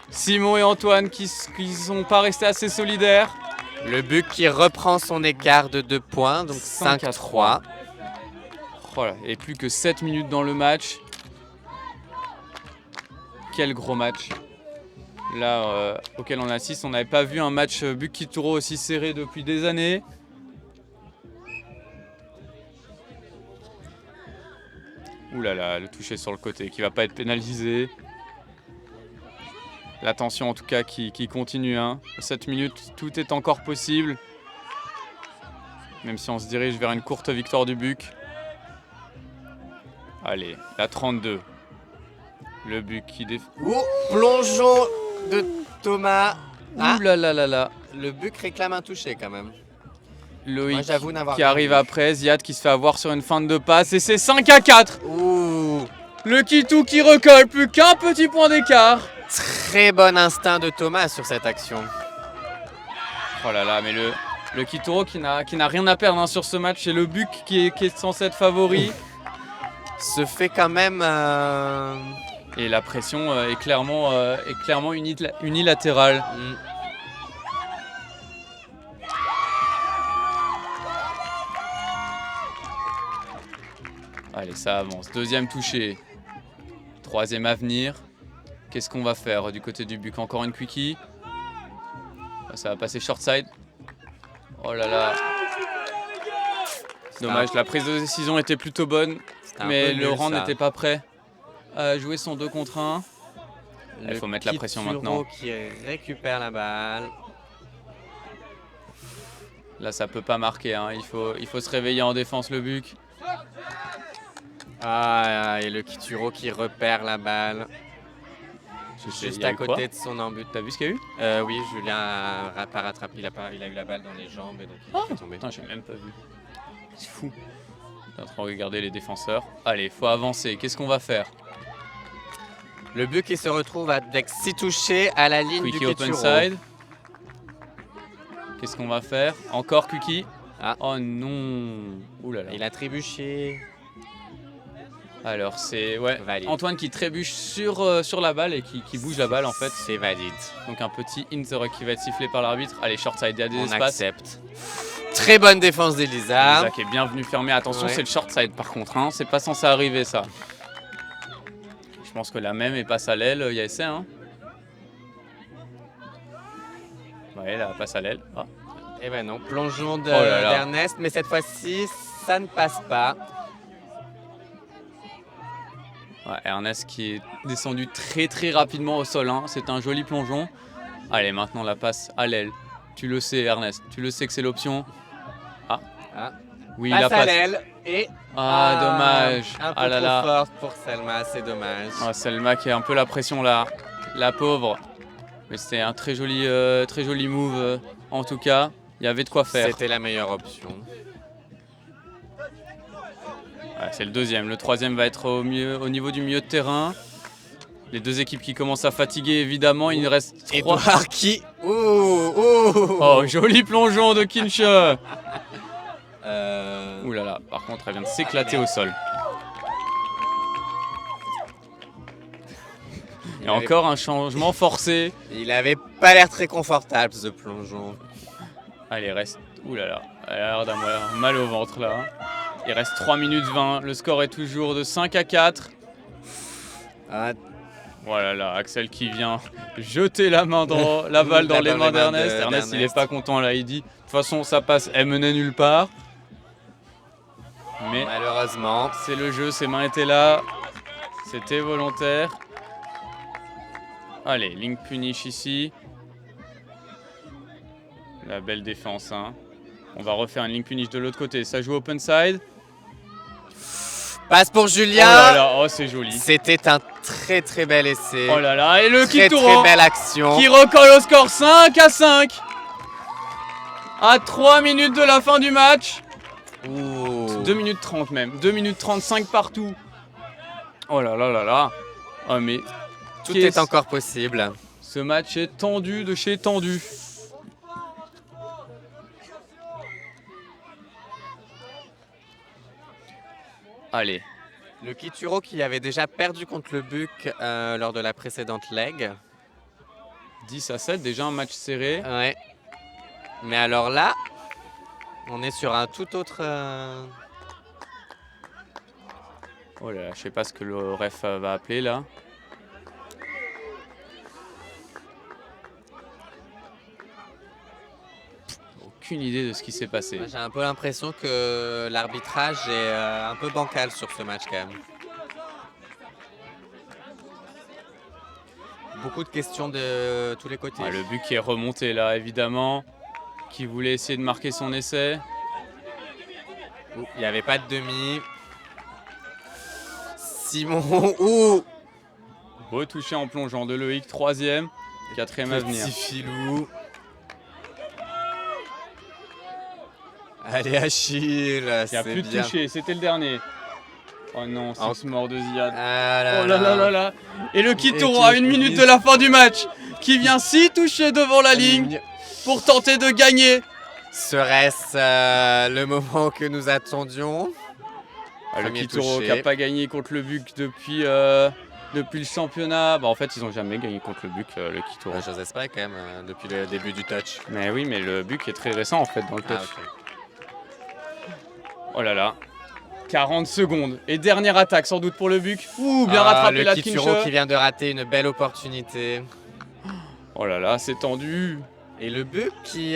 Speaker 1: Simon et Antoine qui sont pas restés assez solidaires.
Speaker 2: Le Buc qui reprend son écart de 2 points, donc 5-3.
Speaker 1: Voilà, et plus que 7 minutes dans le match. Quel gros match. Là, auquel on assiste, on n'avait pas vu un match Buc Kituro aussi serré depuis des années. Ouh là là, le toucher sur le côté qui va pas être pénalisé. La tension en tout cas qui continue. Hein. 7 minutes, tout est encore possible. Même si on se dirige vers une courte victoire du Buc. Allez, la 32. Le Buc qui
Speaker 2: Ouh, plongeon de Thomas. Ah,
Speaker 1: Ouh là là là là.
Speaker 2: le Buc réclame un touché quand même.
Speaker 1: Loïc
Speaker 2: Moi, j'avoue n'avoir
Speaker 1: qui
Speaker 2: rien
Speaker 1: arrive
Speaker 2: vu.
Speaker 1: après, Ziad qui se fait avoir sur une feinte de passe et c'est 5-4.
Speaker 2: Ouh.
Speaker 1: Le Kitou qui recolle, plus qu'un petit point d'écart.
Speaker 2: Très bon instinct de Thomas sur cette action.
Speaker 1: Oh là là, mais le Kituro qui n'a rien à perdre hein, sur ce match, c'est le Buc qui est censé être favori.
Speaker 2: Se fait quand même...
Speaker 1: Et la pression est clairement unilatérale. Allez, ça avance. Deuxième touché. Troisième à venir. Qu'est-ce qu'on va faire du côté du Buc? Encore une quickie. Ça va passer short side. Oh là là. Dommage, la prise de décision était plutôt bonne. Mais Laurent n'était pas prêt à jouer son 2 contre 1. Il faut mettre la pression maintenant.
Speaker 2: Qui récupère la balle.
Speaker 1: Là, ça peut pas marquer. Hein. Il faut se réveiller en défense, le Buc.
Speaker 2: Ah, et le Kituro qui repère la balle. Juste à côté de son embut.
Speaker 1: T'as vu ce qu'il y a eu?
Speaker 2: Oui, Julien n'a pas rattrapé. Il a eu la balle dans les jambes et donc il est tombé.
Speaker 1: Putain, j'ai même pas vu. C'est fou. On est en train de regarder les défenseurs. Allez, faut avancer. Qu'est-ce qu'on va faire?
Speaker 2: Le Buc qui se retrouve avec 6 touchés à la ligne
Speaker 1: Quickie
Speaker 2: du Kituro.
Speaker 1: open side. Qu'est-ce qu'on va faire? Encore Quickie.
Speaker 2: Ah.
Speaker 1: Oh non. Ouh là là.
Speaker 2: Il a trébuché.
Speaker 1: Alors c'est Antoine qui trébuche sur la balle et qui bouge la balle en fait.
Speaker 2: C'est valide.
Speaker 1: Donc un petit in the ruck qui va être sifflé par l'arbitre. Allez, short side, il y a des
Speaker 2: On
Speaker 1: espaces.
Speaker 2: accepte. Très bonne défense d'Elisa.
Speaker 1: Elisa qui est bien venu fermer. Attention,
Speaker 2: Ouais.
Speaker 1: c'est le short side par contre. Hein. C'est pas censé arriver ça. Je pense que la même est passe à l'aile. Il y a essai. Hein. Ouais, la passe à l'aile. Ah.
Speaker 2: Eh ben non, plongeon
Speaker 1: là là.
Speaker 2: d'Ernest, mais cette fois-ci, ça ne passe pas.
Speaker 1: Ouais, Ernest qui est descendu très très rapidement au sol. Hein. C'est un joli plongeon. Allez, maintenant la passe à l'aile. Tu le sais, Ernest. Tu le sais que c'est l'option. Ah. Oui,
Speaker 2: Passe
Speaker 1: la
Speaker 2: à
Speaker 1: passe.
Speaker 2: l'aile et...
Speaker 1: Dommage.
Speaker 2: Un peu
Speaker 1: Ah là là.
Speaker 2: trop forte pour Selma, c'est dommage.
Speaker 1: Selma qui a un peu la pression là. La pauvre. Mais c'était un très joli move en tout cas. Il y avait de quoi faire.
Speaker 2: C'était la meilleure option.
Speaker 1: Ouais, c'est le deuxième. Le troisième va être au niveau du milieu de terrain. Les deux équipes qui commencent à fatiguer évidemment. Il reste 3.
Speaker 2: Edouard qui... Oh,
Speaker 1: joli plongeon de Kinche. Ouh là là, par contre elle vient de s'éclater au sol. Et encore un changement forcé.
Speaker 2: Il avait pas l'air très confortable ce plongeon.
Speaker 1: Allez, reste... Ouh là là, elle a l'air d'avoir mal au ventre là. Il reste 3 minutes 20, le score est toujours de 5-4. Voilà là, Axel qui vient jeter la balle dans les mains d'Ernest. Ernest il est pas content là, il dit de toute façon ça passe, elle menait nulle part. Mais
Speaker 2: malheureusement,
Speaker 1: c'est le jeu, ses mains étaient là, c'était volontaire. Allez, link punish ici. La belle défense. Hein. On va refaire une link punish de l'autre côté. Ça joue open side.
Speaker 2: Passe pour Julien.
Speaker 1: Oh là là, oh c'est joli.
Speaker 2: C'était un très très bel essai.
Speaker 1: Oh là là, et le
Speaker 2: Kituro
Speaker 1: Kituro
Speaker 2: très belle action.
Speaker 1: Qui recolle au score 5-5. À 3 minutes de la fin du match. 2 minutes 30 même. 2 minutes 35 partout. Oh là là là là. Oh mais...
Speaker 2: Tout est encore possible.
Speaker 1: Ce match est tendu de chez tendu. Allez.
Speaker 2: Le Kituro qui avait déjà perdu contre le Buc lors de la précédente leg.
Speaker 1: 10-7, déjà un match serré.
Speaker 2: Ouais. Mais alors là, on est sur un tout autre...
Speaker 1: Oh là là, je sais pas ce que le ref va appeler là. Aucune idée de ce qui s'est passé.
Speaker 2: J'ai un peu l'impression que l'arbitrage est un peu bancal sur ce match quand même. Beaucoup de questions de tous les côtés.
Speaker 1: Ouais, le but qui est remonté là évidemment, qui voulait essayer de marquer son essai.
Speaker 2: Il n'y avait pas de demi. Simon, ouh!
Speaker 1: Beau touché en plongeant de Loïc, troisième, quatrième à venir.
Speaker 2: Petit filou. Allez Achille,
Speaker 1: Il n'y a plus de touché, c'était le dernier. Oh non,
Speaker 2: En-
Speaker 1: 6 morts de Ziad.
Speaker 2: Ah là
Speaker 1: Oh là là là là. Et le Kituro à 1 minute
Speaker 2: qui-
Speaker 1: de la fin du match, qui vient s'y toucher devant la ligne pour tenter de gagner.
Speaker 2: Serait-ce le moment que nous attendions?
Speaker 1: Le
Speaker 2: Premier
Speaker 1: Kituro
Speaker 2: touché.
Speaker 1: qui n'a pas gagné contre le Buc depuis le championnat. Bah, en fait, ils n'ont jamais gagné contre le Buc, le Kituro.
Speaker 2: J'ose espérer quand même, depuis le début du touch.
Speaker 1: Mais oui, mais le Buc est très récent en fait dans le touch.
Speaker 2: Ah, ok.
Speaker 1: Oh là là. 40 secondes. Et dernière attaque sans doute pour le Buc. Ouh, bien rattrapé la
Speaker 2: Le Kituro qui vient de rater une belle opportunité.
Speaker 1: Oh là là, c'est tendu.
Speaker 2: Et le Buc qui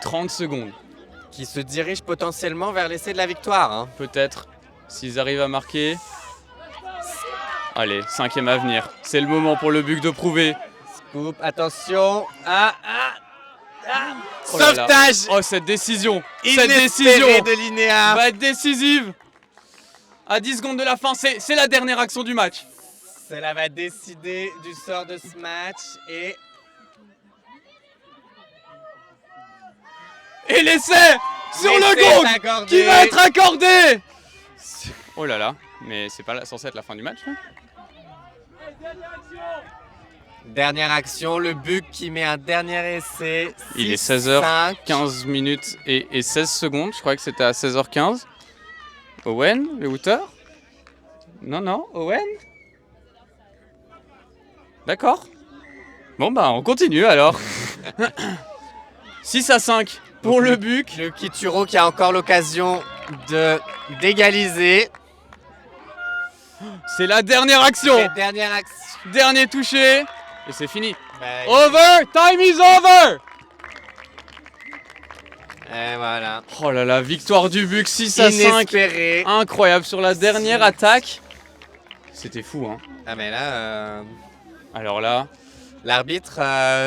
Speaker 1: 30 secondes.
Speaker 2: se dirige potentiellement vers l'essai de la victoire. Hein.
Speaker 1: Peut-être, s'ils arrivent à marquer. Allez, 5e à venir. C'est le moment pour le Buc de prouver.
Speaker 2: Scoop, attention.
Speaker 1: Oh là là.
Speaker 2: Sauvetage
Speaker 1: Oh, cette décision. Cette
Speaker 2: inespéré
Speaker 1: décision
Speaker 2: de Linéa.
Speaker 1: va être décisive. À 10 secondes de la fin, c'est la dernière action du match.
Speaker 2: Cela va décider du sort de ce match et
Speaker 1: Et l'essai sur le
Speaker 2: l'essai
Speaker 1: gong
Speaker 2: est accordé.
Speaker 1: qui va être accordé. Oh là là, mais c'est pas censé être la fin du match, hein.
Speaker 2: Dernière action, le Buc qui met un dernier essai.
Speaker 1: Il est
Speaker 2: 6-5.
Speaker 1: 16h15 minutes et 16 secondes. Je crois que c'était à 16h15. Owen, le hooter? Non, Owen? D'accord. Bon bah on continue alors. 6-5 pour le Buc.
Speaker 2: Le Kituro qui a encore l'occasion d'égaliser.
Speaker 1: C'est la dernière action.
Speaker 2: Et dernière action.
Speaker 1: Dernier touché. Et c'est fini.
Speaker 2: Bah,
Speaker 1: Over! Time is over!
Speaker 2: et voilà.
Speaker 1: Oh là là, victoire du Buc 6-5.
Speaker 2: Inespéré.
Speaker 1: Incroyable sur la dernière attaque. C'était fou, hein.
Speaker 2: Ah mais là,
Speaker 1: Alors là,
Speaker 2: l'arbitre,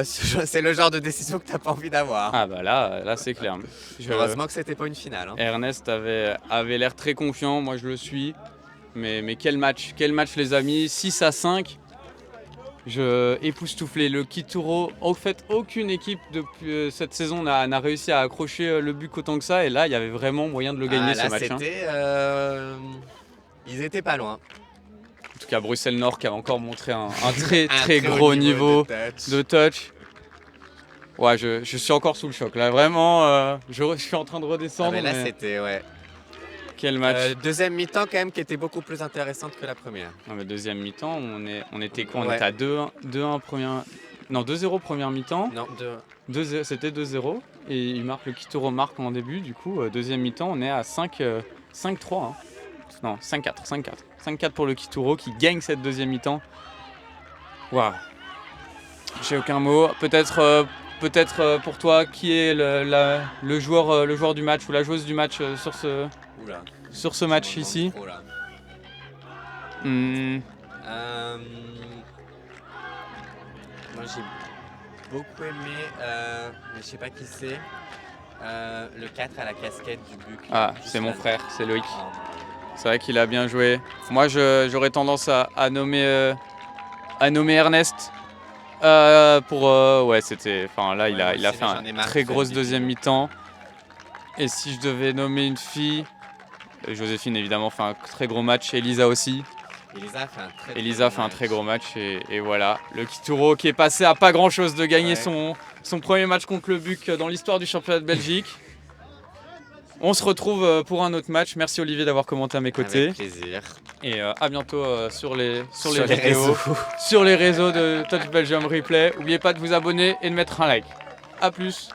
Speaker 2: c'est le genre de décision que t'as pas envie d'avoir.
Speaker 1: ah bah là c'est clair.
Speaker 2: Heureusement que c'était pas une finale. Hein.
Speaker 1: Ernest avait l'air très confiant, moi je le suis. Mais quel match les amis, 6-5. Je époustouflé. Le Kituro, en fait aucune équipe depuis cette saison n'a réussi à accrocher le Buc autant que ça. Et là il y avait vraiment moyen de le gagner
Speaker 2: là,
Speaker 1: ce match. Hein.
Speaker 2: c'était, ils étaient pas loin.
Speaker 1: En tout cas Bruxelles Nord qui a encore montré un très gros
Speaker 2: haut
Speaker 1: niveau
Speaker 2: de touch.
Speaker 1: de touch. Ouais, je suis encore sous le choc là, vraiment. Je suis en train de
Speaker 2: Ah,
Speaker 1: redescendre.
Speaker 2: mais là,
Speaker 1: mais
Speaker 2: c'était ouais.
Speaker 1: quel match.
Speaker 2: Deuxième mi-temps quand même qui était beaucoup plus intéressante que la première.
Speaker 1: Non, mais deuxième mi-temps, on était quoi? On
Speaker 2: Ouais.
Speaker 1: était à 2-1 première. Non, 2-0 première mi-temps.
Speaker 2: Non,
Speaker 1: C'était 2-0 et il marque le Kituro marque en début. Du coup, deuxième mi-temps, on est à 5-3. Hein. Non, 5-4. 5-4 pour le Kituro qui gagne cette deuxième mi-temps. Waouh. J'ai aucun mot. Peut-être pour toi, qui est le joueur du match ou la joueuse du match
Speaker 2: Oula.
Speaker 1: sur ce match
Speaker 2: On
Speaker 1: ici?
Speaker 2: trop, là.
Speaker 1: Hmm,
Speaker 2: Moi j'ai beaucoup aimé, mais je sais pas qui c'est, le 4 à la casquette du Buc.
Speaker 1: Ah,
Speaker 2: Juste
Speaker 1: c'est mon
Speaker 2: là.
Speaker 1: frère, c'est Loïc.
Speaker 2: Ah.
Speaker 1: C'est vrai qu'il a bien joué. Moi, j'aurais tendance à nommer Ernest. Ouais, c'était. Enfin, là, il a
Speaker 2: moi aussi,
Speaker 1: fait
Speaker 2: j'en ai
Speaker 1: une
Speaker 2: marre
Speaker 1: très
Speaker 2: de
Speaker 1: grosse
Speaker 2: faire
Speaker 1: deuxième
Speaker 2: des
Speaker 1: mi-temps. Et si je devais nommer une fille, Joséphine évidemment fait un très gros match. Elisa aussi.
Speaker 2: Elisa
Speaker 1: fait un très gros match et voilà. Le Kituro qui est passé à pas grand chose de gagner
Speaker 2: Ouais.
Speaker 1: son premier match contre le Buc dans l'histoire du championnat de Belgique. On se retrouve pour un autre match. Merci Olivier d'avoir commenté à mes côtés.
Speaker 2: Avec plaisir.
Speaker 1: Et à bientôt sur les
Speaker 2: Sur les
Speaker 1: vidéos,
Speaker 2: réseaux.
Speaker 1: sur les réseaux de Touch Belgium Replay. N'oubliez pas de vous abonner et de mettre un like. A plus.